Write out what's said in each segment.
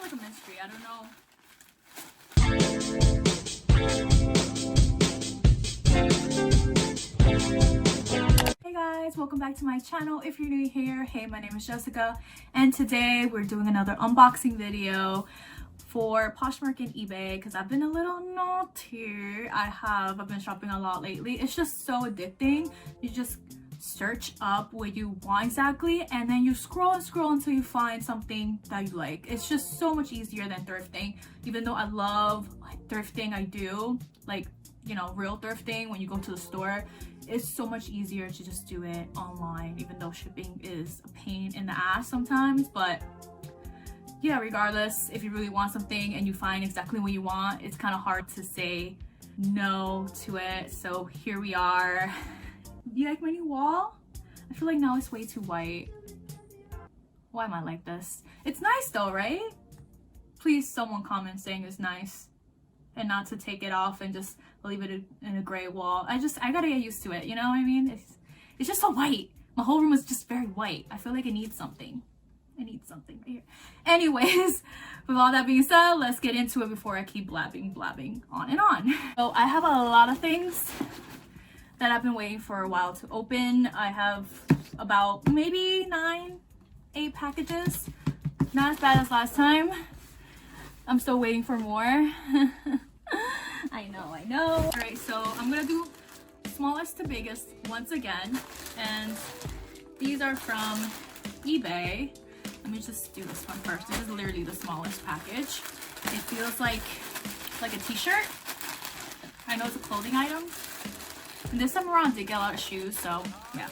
like a mystery. I don't know. Hey guys, welcome back to my channel. If you're new here, hey, my name is Jessica, and today we're doing another unboxing video for Poshmark and eBay because I've been a little naughty. I've been shopping a lot lately. It's just so addicting. You just search up what you want exactly, and then you scroll and scroll until you find something that you like. It's just so much easier than thrifting. Even though I love thrifting, I do like, you know, real thrifting when you go to the store. It's so much easier to just do it online, even though shipping is a pain in the ass sometimes. But yeah, regardless, if you really want something and you find exactly what you want, it's kind of hard to say no to it. So here we are. Do you like my new wall? I feel like now it's way too white. Why am I like this? It's nice though, right? Please someone comment saying it's nice and not to take it off and just leave it in a gray wall. I gotta get used to it, you know what I mean? It's just so white. My whole room is just very white. I feel like it needs something. I need something right here. Anyways, with all that being said, let's get into it before I keep blabbing on and on. So I have a lot of things that I've been waiting for a while to open. I have about maybe 8 packages. Not as bad as last time. I'm still waiting for more. I know. All right, so I'm gonna do smallest to biggest once again. And these are from eBay. Let me just do this one first. This is literally the smallest package. It feels like a t-shirt. I know it's a clothing item. And this time around I did get a lot of shoes, so yeah.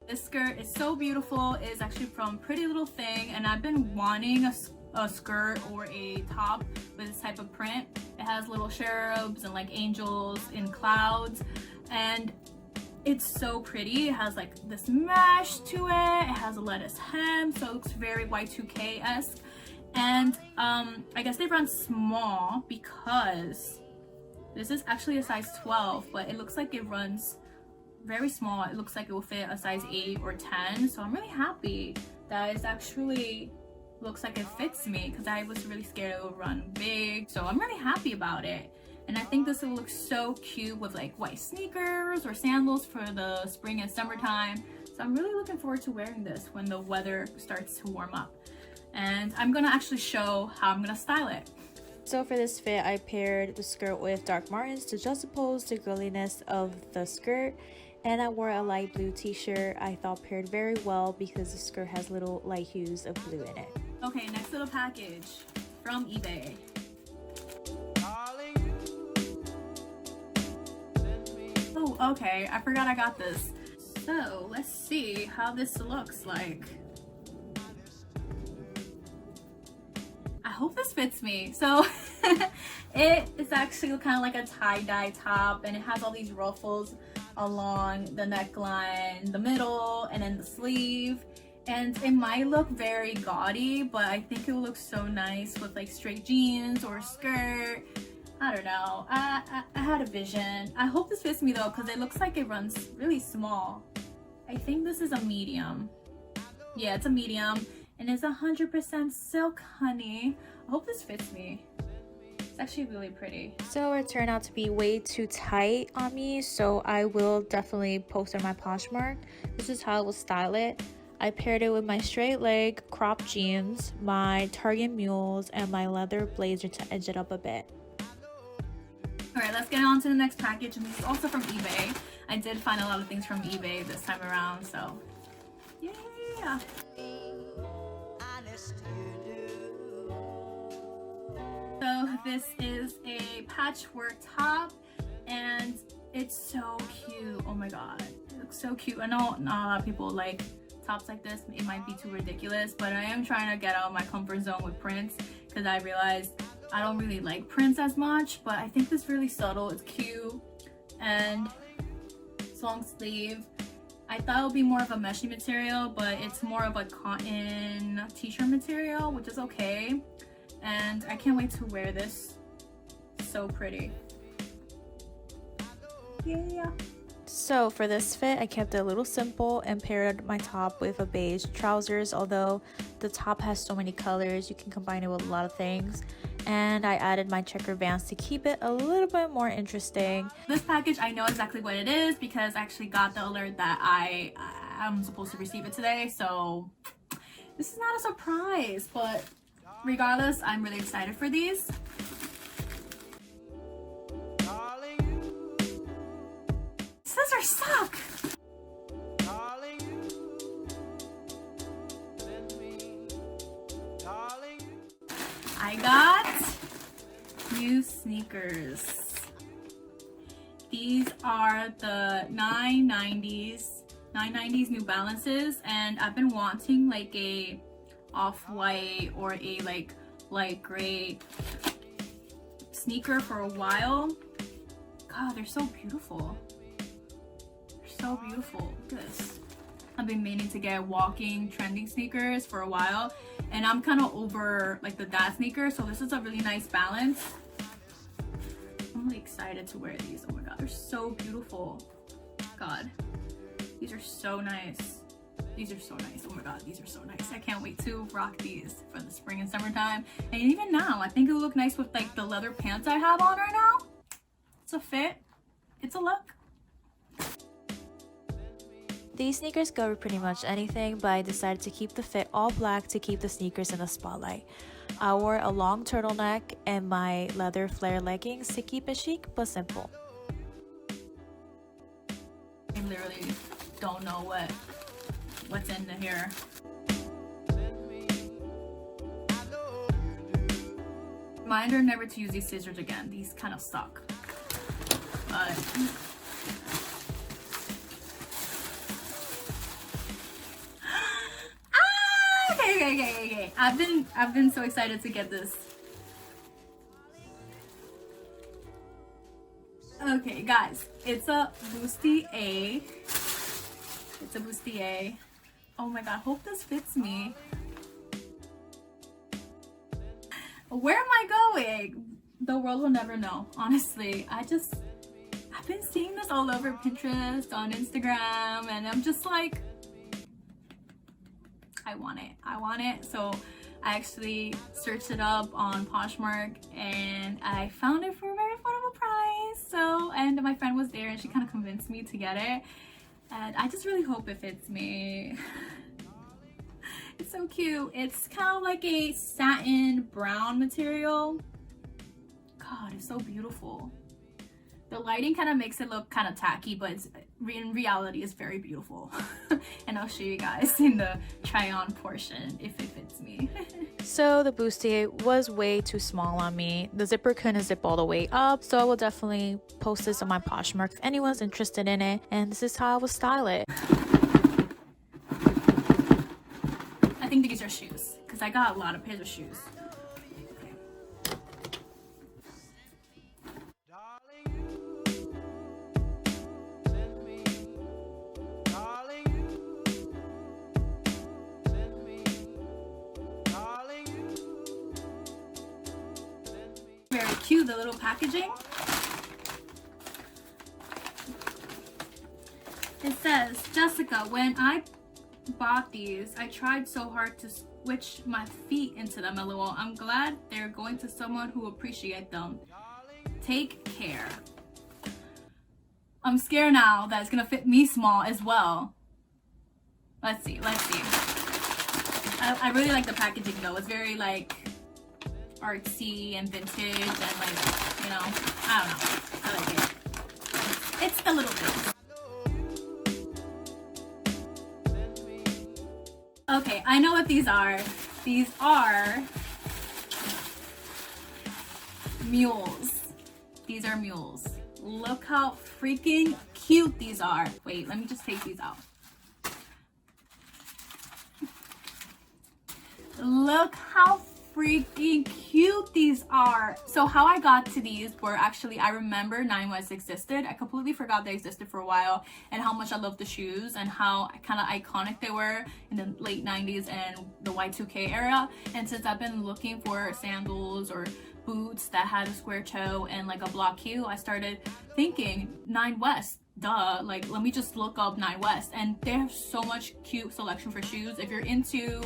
This skirt is so beautiful. It is actually from Pretty Little Thing, and I've been wanting a skirt or a top with this type of print. It has little cherubs and like angels in clouds, and it's so pretty. It has like this mesh to it. It has a lettuce hem, so it looks very Y2K-esque. And I guess they run small because this is actually a size 12, but it looks like it runs very small. It looks like it will fit a size 8 or 10, so I'm really happy that it actually looks like it fits me, because I was really scared it would run big. So I'm really happy about it, and I think this will look so cute with like white sneakers or sandals for the spring and summertime. So I'm really looking forward to wearing this when the weather starts to warm up, and I'm gonna actually show how I'm gonna style it. So for this fit, I paired the skirt with dark martens to juxtapose the girliness of the skirt, and I wore a light blue t-shirt I thought paired very well because the skirt has little light hues of blue in it. Okay, next little package from eBay. Oh, okay, I forgot I got this. So let's see how this looks like. I hope this fits me. So it is actually kind of like a tie-dye top, and it has all these ruffles along the neckline, the middle, and then the sleeve. And it might look very gaudy, but I think it will look so nice with like straight jeans or a skirt. I don't know. I had a vision. I hope this fits me though, because it looks like it runs really small. I think this is a medium. Yeah, it's a medium, and it's 100% silk, honey. I hope this fits me. It's actually really pretty. So it turned out to be way too tight on me, so I will definitely post on my Poshmark. This is how I will style it. I paired it with my straight leg cropped jeans, my Target Mules, and my leather blazer to edge it up a bit. Alright, let's get on to the next package, and this is also from eBay. I did find a lot of things from eBay this time around, so yeah. So this is a patchwork top, and it's so cute. Oh my god, it looks so cute. I know not a lot of people like tops like this. It might be too ridiculous, but I am trying to get out of my comfort zone with prints, because I realized I don't really like prints as much, but I think this is really subtle. It's cute, and it's long sleeve. I thought it would be more of a meshy material, but it's more of a cotton t-shirt material, which is okay. And I can't wait to wear this. So pretty. Yeah. So for this fit, I kept it a little simple and paired my top with a beige trousers. Although the top has so many colors, you can combine it with a lot of things. And I added my checker Vans to keep it a little bit more interesting. This package, I know exactly what it is because I actually got the alert that I'm supposed to receive it today. So this is not a surprise, but regardless, I'm really excited for these. Scissors suck! I got new sneakers. These are the 990s New Balances, and I've been wanting like a off-white or a like light gray sneaker for a while. God, they're so beautiful. They're so beautiful. Look at this. I've been meaning to get walking trending sneakers for a while, and I'm kind of over like the dad sneakers, so this is a really nice balance. I'm really excited to wear these. Oh my god, they're so beautiful. God, these are so nice. These are so nice. Oh my god, these are so nice. I can't wait to rock these for the spring and summertime. And even now, I think it would look nice with like the leather pants I have on right now. It's a fit. It's a look. These sneakers go with pretty much anything, but I decided to keep the fit all black to keep the sneakers in the spotlight. I wore a long turtleneck and my leather flare leggings to keep it chic but simple. I literally don't know what's in here. Reminder never to use these scissors again. These kind of suck. But okay. I've been so excited to get this. Okay, guys, it's a bustier. It's a bustier. Oh my god, hope this fits me. Where am I going? The world will never know. Honestly, I've been seeing this all over Pinterest, on Instagram, and I'm just like, I want it. So I actually searched it up on Poshmark and I found it for a very affordable price. So, and my friend was there and she kind of convinced me to get it. And I just really hope it fits me. It's so cute. It's kind of like a satin brown material. God, it's so beautiful. The lighting kind of makes it look kind of tacky, but in reality it's very beautiful. And I'll show you guys in the try on portion if it fits me. So the bustier was way too small on me. The zipper couldn't zip all the way up, so I will definitely post this on my Poshmark if anyone's interested in it. And this is how I will style it. I think these are shoes because I got a lot of pairs of shoes. Very cute, the little packaging. It says, Jessica, when I bought these, I tried so hard to switch my feet into them. LOL. I'm glad they're going to someone who appreciates them. Take care. I'm scared now that it's gonna fit me small as well. Let's see. I really like the packaging though. It's very like artsy and vintage and like, you know, I don't know. I like it. It's a little bit. Okay, I know what these are. These are mules. These are mules. Look how freaking cute these are. Wait, let me just take these out. Look how freaking cute these are. So how I got to these were actually, I remember 9 West existed. I completely forgot they existed for a while, and how much I love the shoes and how kind of iconic they were in the late 90s and the Y2K era. And since I've been looking for sandals or boots that had a square toe and like a block heel, I started thinking 9 West. duh, like let me just look up Nine West, and they have so much cute selection for shoes. If you're into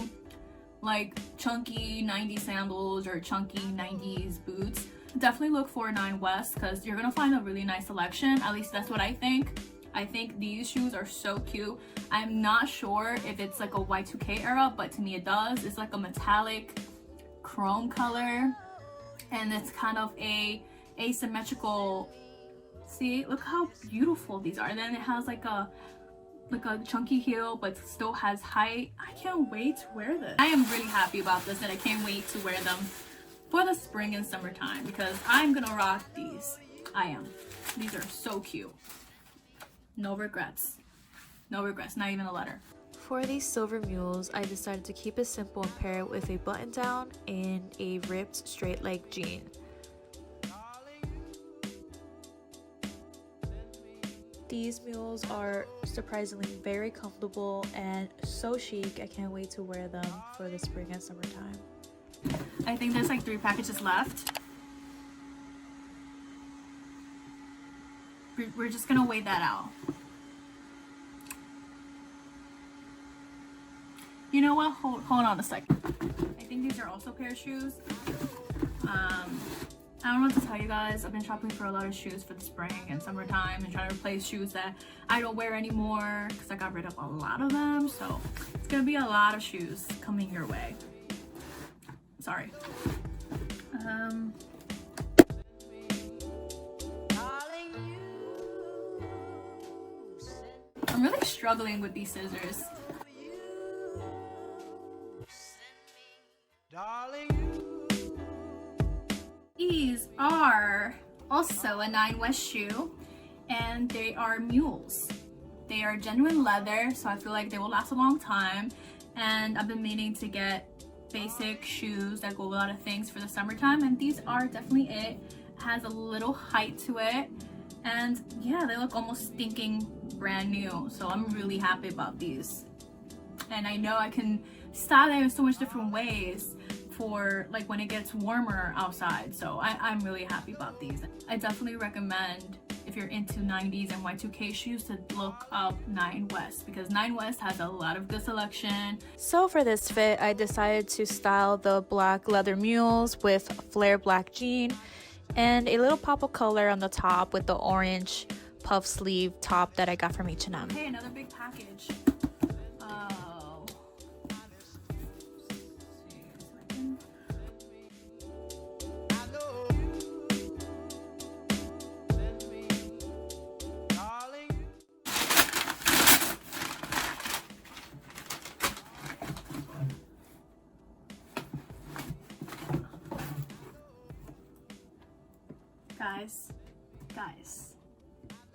like chunky 90s sandals or chunky 90s boots, definitely look for Nine West, because you're gonna find a really nice selection. At least that's what I think. I think these shoes are so cute. I'm not sure if it's like a Y2K era, but to me it does. It's like a metallic chrome color, and it's kind of a asymmetrical. See, look how beautiful these are. And then it has like a chunky heel, but still has height. I can't wait to wear this. I am really happy about this, and I can't wait to wear them for the spring and summertime, because I'm gonna rock these. I am. These are so cute. No regrets. No regrets, not even a letter. For these silver mules, I decided to keep it simple and pair it with a button down and a ripped straight leg jean. These mules are surprisingly very comfortable and so chic. I can't wait to wear them for the spring and summertime. I think there's like 3 packages left. We're just gonna wait that out. You know what? Hold on a second. I think these are also a pair of shoes. I don't know what to tell you guys. I've been shopping for a lot of shoes for the spring and summertime and trying to replace shoes that I don't wear anymore, because I got rid of a lot of them. So it's gonna be a lot of shoes coming your way. Sorry. I'm really struggling with these scissors. These are also a Nine West shoe, and they are Mules. They are genuine leather, so I feel like they will last a long time. And I've been meaning to get basic shoes that go with a lot of things for the summertime, and these are definitely it. Has a little height to it, and yeah, they look almost stinking brand new, so I'm really happy about these. And I know I can style them in so much different ways for like when it gets warmer outside, so I'm really happy about these. I definitely recommend, if you're into 90s and Y2K shoes, to look up Nine West, because Nine West has a lot of good selection. So for this fit, I decided to style the black leather mules with flare black jean and a little pop of color on the top with the orange puff sleeve top that I got from H&M. Okay, another big package. Oh.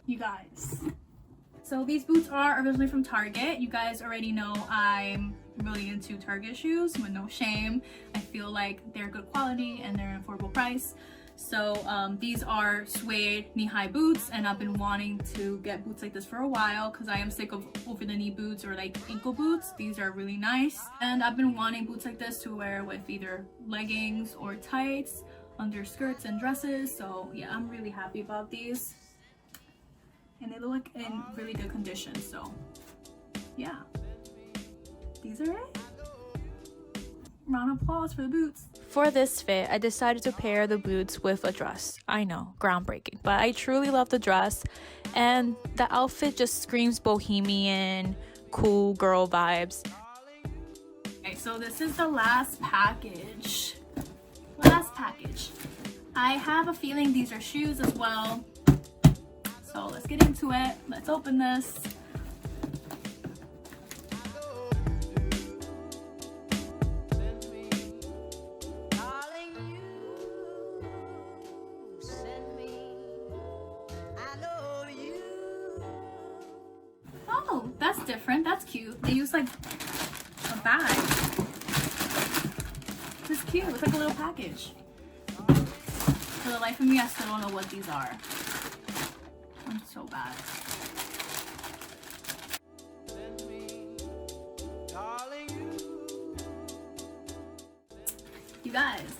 You guys. So these boots are originally from Target. You guys already know I'm really into Target shoes, with no shame. I feel like they're good quality and they're an affordable price. So these are Suede knee-high boots, and I've been wanting to get boots like this for a while because I am sick of over-the-knee boots or like ankle boots. These are really nice, and I've been wanting boots like this to wear with either leggings or tights, under skirts and dresses. So yeah, I'm really happy about these, and they look in really good condition. So yeah, these are it. Round of applause for the boots. For this fit, I decided to pair the boots with a dress. I know, groundbreaking, but I truly love the dress, and the outfit just screams bohemian, cool girl vibes. Okay, so this is the last package. Last package. I have a feeling these are shoes as well. So let's get into it. Let's open this. Oh, that's different. That's cute. They use like a bag. This is cute. It's like a little package. For the life of me, I still don't know what these are. I'm so bad. You guys,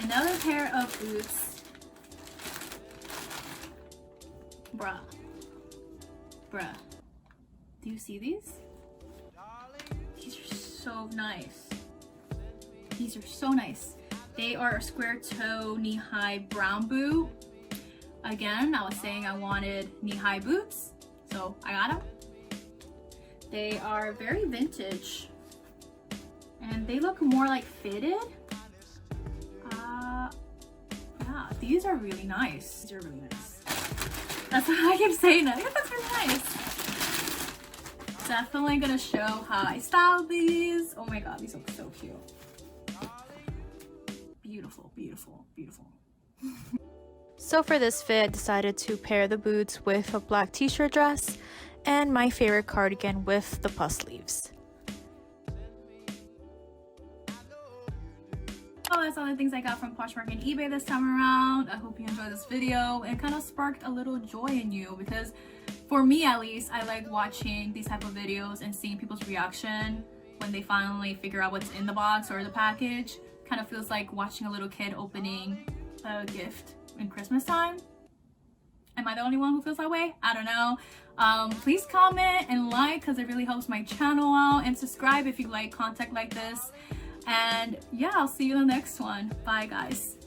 another pair of boots. Bruh. Bruh. Do you see these? These are so nice. These are so nice. They are a square toe knee-high brown boot. Again, I was saying I wanted knee-high boots, so I got them. They are very vintage and they look more like fitted. Yeah, these are really nice. These are really nice. That's what I keep saying. I think that's really nice. Definitely gonna show how I styled these. Oh my god, these look so cute. Beautiful, beautiful, beautiful. So for this fit, I decided to pair the boots with a black t-shirt dress and my favorite cardigan with the puff sleeves. Oh, that's all the things I got from Poshmark and eBay this time around. I hope you enjoyed this video and kind of sparked a little joy in you, because for me at least, I like watching these type of videos and seeing people's reaction when they finally figure out what's in the box or the package. Kind of feels like watching a little kid opening a gift in Christmas time. Am I the only one who feels that way? I don't know. Please comment and like, because it really helps my channel out, and subscribe if you like content like this. And yeah, I'll see you in the next one. Bye guys.